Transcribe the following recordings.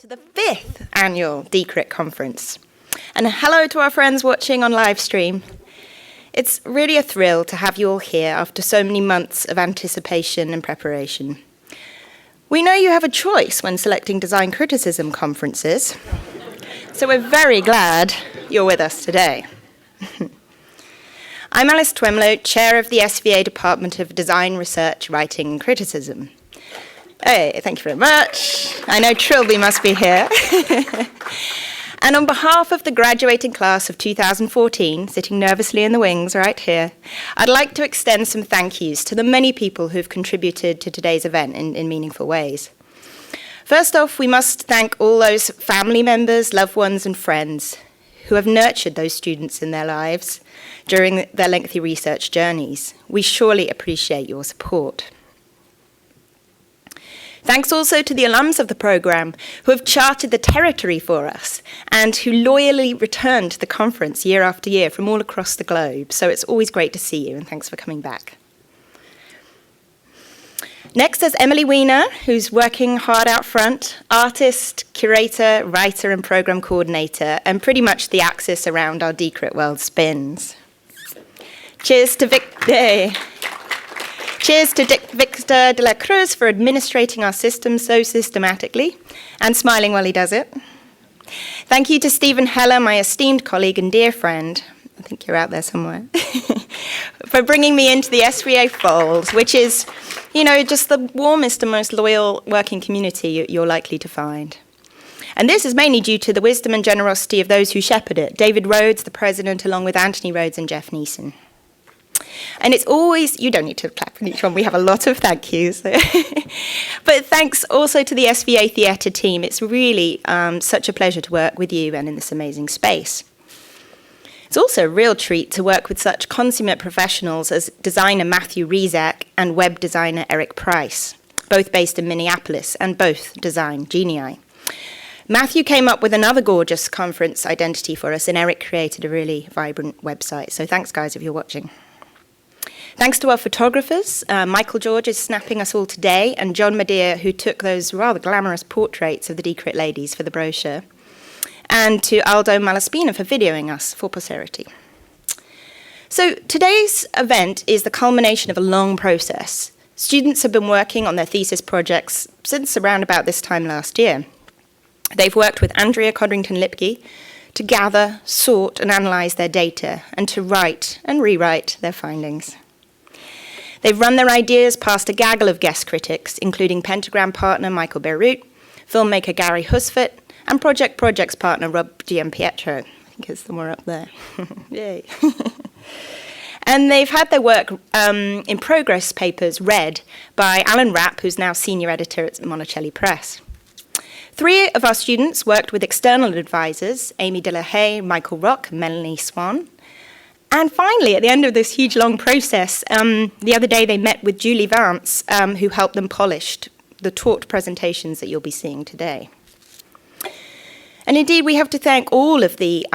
to the 5th annual DCRIT conference. And hello to our friends watching on live stream. It's really a thrill to have you all here after so many months of anticipation and preparation. We know you have a choice when selecting design criticism conferences, so we're very glad you're with us today. I'm Alice Twemlow, Chair of the SVA Department of Design, Research, Writing and Criticism. Hey, thank you very much. I know Trilby must be here. And on behalf of the graduating class of 2014, sitting nervously in the wings right here, I'd like to extend some thank yous to the many people who've contributed to today's event in meaningful ways. First off, we must thank all those family members, loved ones, and friends who have nurtured those students in their lives during their lengthy research journeys. We surely appreciate your support. Thanks also to the alums of the programme who have charted the territory for us and who loyally return to the conference year after year from all across the globe. So it's always great to see you, and thanks for coming back. Next is Emily Weiner, who's working hard out front, artist, curator, writer and programme coordinator, and pretty much the axis around our DCRIT world spins. Cheers to Victor de la Cruz for administrating our system so systematically and smiling while he does it. Thank you to Stephen Heller, my esteemed colleague and dear friend, I think you're out there somewhere, for bringing me into the SVA fold, which is, you know, just the warmest and most loyal working community you're likely to find. And this is mainly due to the wisdom and generosity of those who shepherd it, David Rhodes, the president, along with Anthony Rhodes and Jeff Neeson. And it's always, you don't need to clap for each one, we have a lot of thank yous. But thanks also to the SVA Theatre team. It's really such a pleasure to work with you and in this amazing space. It's also a real treat to work with such consummate professionals as designer Matthew Rizak and web designer Eric Price, both based in Minneapolis and both design genii. Matthew came up with another gorgeous conference identity for us, and Eric created a really vibrant website. So thanks, guys, if you're watching. Thanks to our photographers, Michael George is snapping us all today, and John Medea, who took those rather glamorous portraits of the DCRIT ladies for the brochure, and to Aldo Malaspina for videoing us for posterity. So today's event is the culmination of a long process. Students have been working on their thesis projects since around about this time last year. They've worked with Andrea Codrington-Lipke to gather, sort, and analyse their data, and to write and rewrite their findings. They've run their ideas past a gaggle of guest critics, including Pentagram partner Michael Beirut, filmmaker Gary Husford, and Project's partner Rob Giampietro. I think it's somewhere up there. Yay. And they've had their work in progress papers read by Alan Rapp, who's now senior editor at Monticelli Press. 3 of our students worked with external advisors, Amy De La Haye, Michael Rock, and Melanie Swan. And finally, at the end of this huge, long process, the other day they met with Julie Vance, who helped them polish the taught presentations that you'll be seeing today. And indeed, we have to thank all of the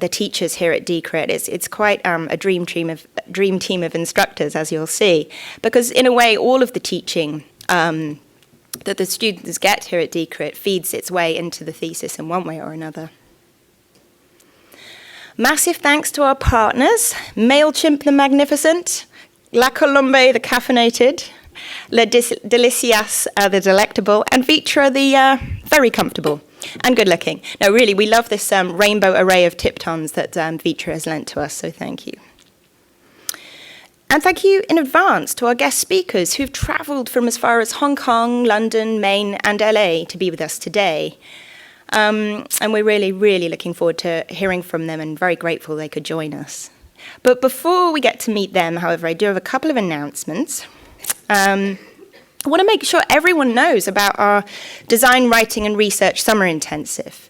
teachers here at DCRIT. It's quite a dream team of instructors, as you'll see, because in a way, all of the teaching that the students get here at DCRIT feeds its way into the thesis in one way or another. Massive thanks to our partners, MailChimp the Magnificent, La Colombe the Caffeinated, Le Delicious the Delectable, and Vitra the Very Comfortable and Good Looking. No, really, we love this rainbow array of tip-tons that Vitra has lent to us, so thank you. And thank you in advance to our guest speakers who've travelled from as far as Hong Kong, London, Maine, and LA to be with us today. And we're really, really looking forward to hearing from them and very grateful they could join us. But before we get to meet them, however, I do have a couple of announcements. I want to make sure everyone knows about our Design, Writing and Research Summer Intensive.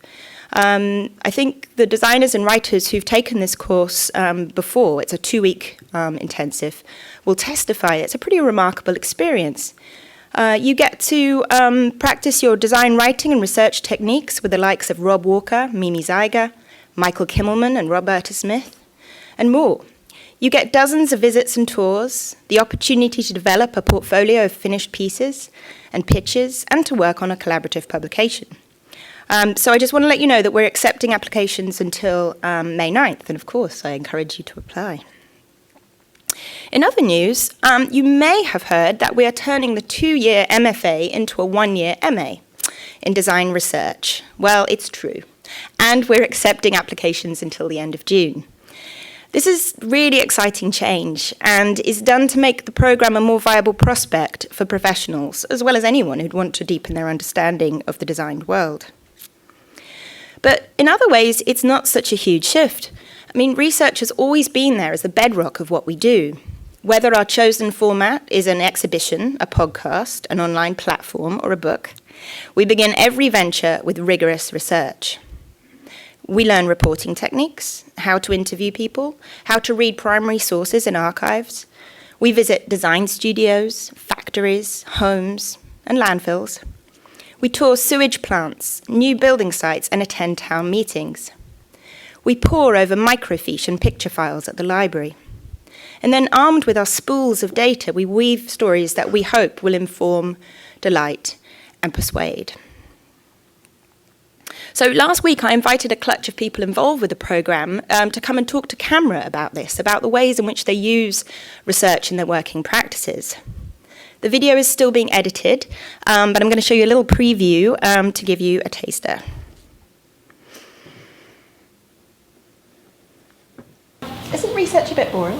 I think the designers and writers who've taken this course before, it's a 2-week intensive, will testify it's a pretty remarkable experience. You get to practice your design, writing and research techniques with the likes of Rob Walker, Mimi Zeiger, Michael Kimmelman and Roberta Smith, and more. You get dozens of visits and tours, the opportunity to develop a portfolio of finished pieces and pitches, and to work on a collaborative publication. So I just want to let you know that we're accepting applications until May 9th, and of course I encourage you to apply. In other news, you may have heard that we are turning the 2-year MFA into a 1-year MA in design research. Well, it's true. And we're accepting applications until the end of June. This is really exciting change and is done to make the programme a more viable prospect for professionals, as well as anyone who'd want to deepen their understanding of the designed world. But in other ways, it's not such a huge shift. I mean, research has always been there as the bedrock of what we do. Whether our chosen format is an exhibition, a podcast, an online platform, or a book, we begin every venture with rigorous research. We learn reporting techniques, how to interview people, how to read primary sources in archives. We visit design studios, factories, homes, and landfills. We tour sewage plants, new building sites, and attend town meetings. We pore over microfiche and picture files at the library. And then, armed with our spools of data, we weave stories that we hope will inform, delight, and persuade. So last week I invited a clutch of people involved with the programme to come and talk to camera about this, about the ways in which they use research in their working practices. The video is still being edited, but I'm going to show you a little preview to give you a taster. Isn't research a bit boring?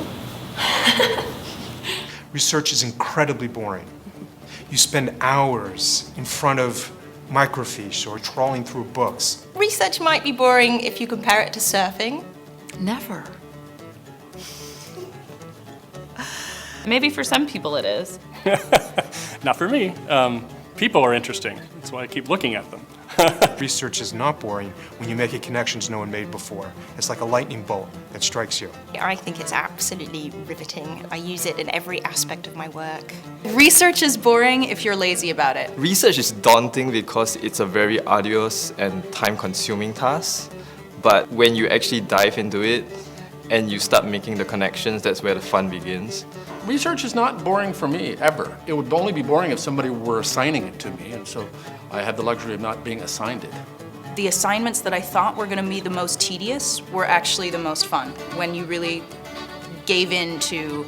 Research is incredibly boring. You spend hours in front of microfiche or trawling through books. Research might be boring if you compare it to surfing. Never. Maybe for some people it is. Not for me. People are interesting. That's why I keep looking at them. Research is not boring when you make connections no one made before. It's like a lightning bolt that strikes you. I think it's absolutely riveting. I use it in every aspect of my work. Research is boring if you're lazy about it. Research is daunting because it's a very arduous and time-consuming task. But when you actually dive into it and you start making the connections, that's where the fun begins. Research is not boring for me, ever. It would only be boring if somebody were assigning it to me, and so I have the luxury of not being assigned it. The assignments that I thought were going to be the most tedious were actually the most fun, when you really gave in to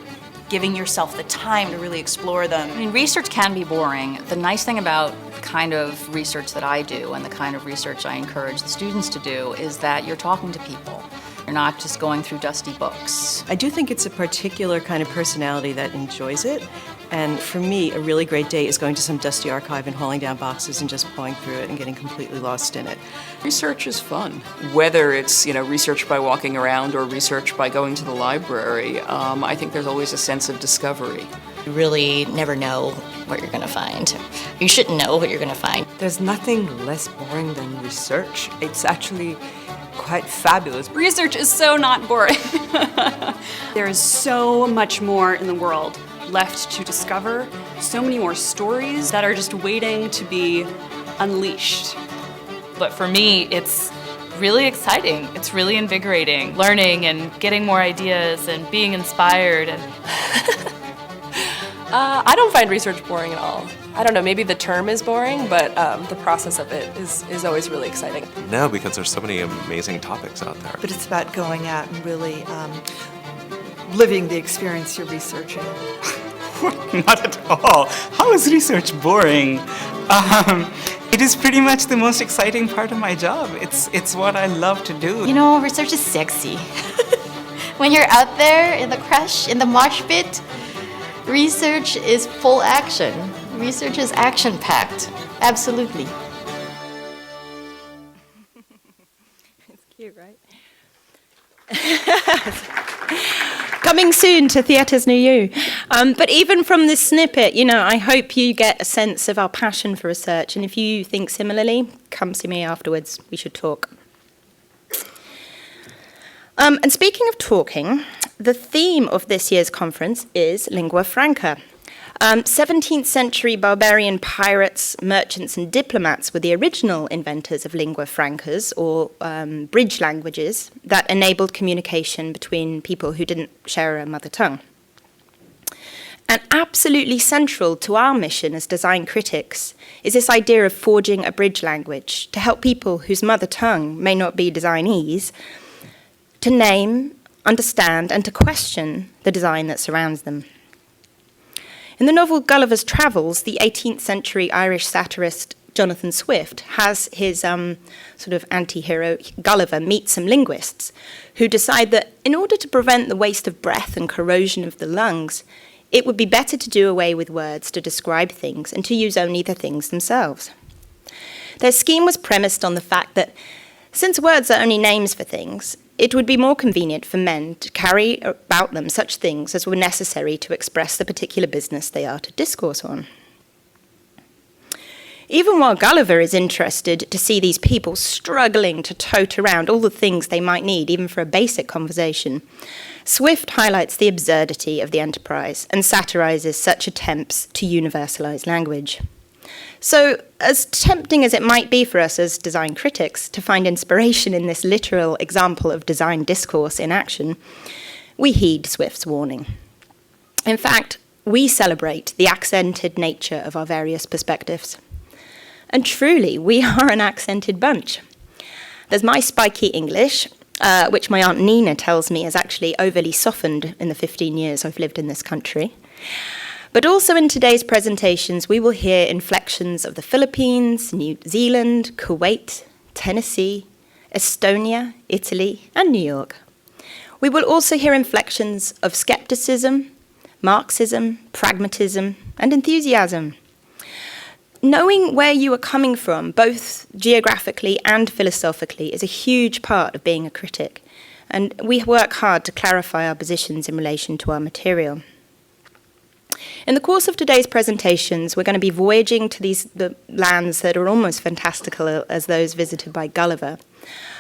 giving yourself the time to really explore them. I mean, research can be boring. The nice thing about the kind of research that I do and the kind of research I encourage the students to do is that you're talking to people. You're not just going through dusty books. I do think it's a particular kind of personality that enjoys it. And for me, a really great day is going to some dusty archive and hauling down boxes and just pawing through it and getting completely lost in it. Research is fun. Whether it's research by walking around or research by going to the library, I think there's always a sense of discovery. You really never know what you're going to find. You shouldn't know what you're going to find. There's nothing less boring than research. It's actually quite fabulous. Research is so not boring. There is so much more in the world left to discover, so many more stories that are just waiting to be unleashed. But for me, it's really exciting. It's really invigorating, learning and getting more ideas and being inspired. And I don't find research boring at all. I don't know, maybe the term is boring, but the process of it is always really exciting. No, because there's so many amazing topics out there. But it's about going out and really living the experience you're researching. Not at all. How is research boring? It is pretty much the most exciting part of my job. It's what I love to do. You know, research is sexy. When you're out there in the crush, in the mosh pit, research is full action. Research is action-packed. Absolutely. It's cute, right? Coming soon to Theatres Near You. But even from this snippet, I hope you get a sense of our passion for research. And if you think similarly, come see me afterwards. We should talk. And speaking of talking, the theme of this year's conference is Lingua Franca. 17th century barbarian pirates, merchants, and diplomats were the original inventors of lingua francas, or bridge languages, that enabled communication between people who didn't share a mother tongue. And absolutely central to our mission as design critics is this idea of forging a bridge language to help people whose mother tongue may not be design-ese to name, understand, and to question the design that surrounds them. In the novel Gulliver's Travels, the 18th century Irish satirist Jonathan Swift has his sort of anti-hero Gulliver meet some linguists who decide that in order to prevent the waste of breath and corrosion of the lungs, it would be better to do away with words to describe things and to use only the things themselves. Their scheme was premised on the fact that since words are only names for things, it would be more convenient for men to carry about them such things as were necessary to express the particular business they are to discourse on. Even while Gulliver is interested to see these people struggling to tote around all the things they might need, even for a basic conversation, Swift highlights the absurdity of the enterprise and satirizes such attempts to universalize language. So, as tempting as it might be for us as design critics to find inspiration in this literal example of design discourse in action, we heed Swift's warning. In fact, we celebrate the accented nature of our various perspectives. And truly, we are an accented bunch. There's my spiky English, which my Aunt Nina tells me is actually overly softened in the 15 years I've lived in this country. But also in today's presentations, we will hear inflections of the Philippines, New Zealand, Kuwait, Tennessee, Estonia, Italy, and New York. We will also hear inflections of skepticism, Marxism, pragmatism, and enthusiasm. Knowing where you are coming from, both geographically and philosophically, is a huge part of being a critic, and we work hard to clarify our positions in relation to our material. In the course of today's presentations, we're going to be voyaging to the lands that are almost fantastical as those visited by Gulliver.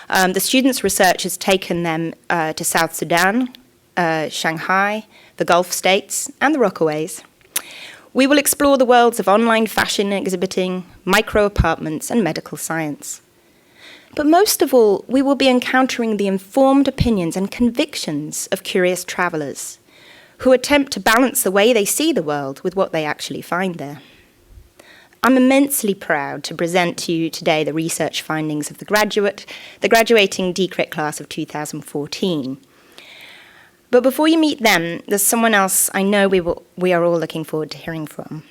The students' research has taken them to South Sudan, Shanghai, the Gulf states, and the Rockaways. We will explore the worlds of online fashion exhibiting, micro-apartments, and medical science. But most of all, we will be encountering the informed opinions and convictions of curious travellers who attempt to balance the way they see the world with what they actually find there. I'm immensely proud to present to you today the research findings of the graduating DCRIT class of 2014. But before you meet them, there's someone else I know we are all looking forward to hearing from.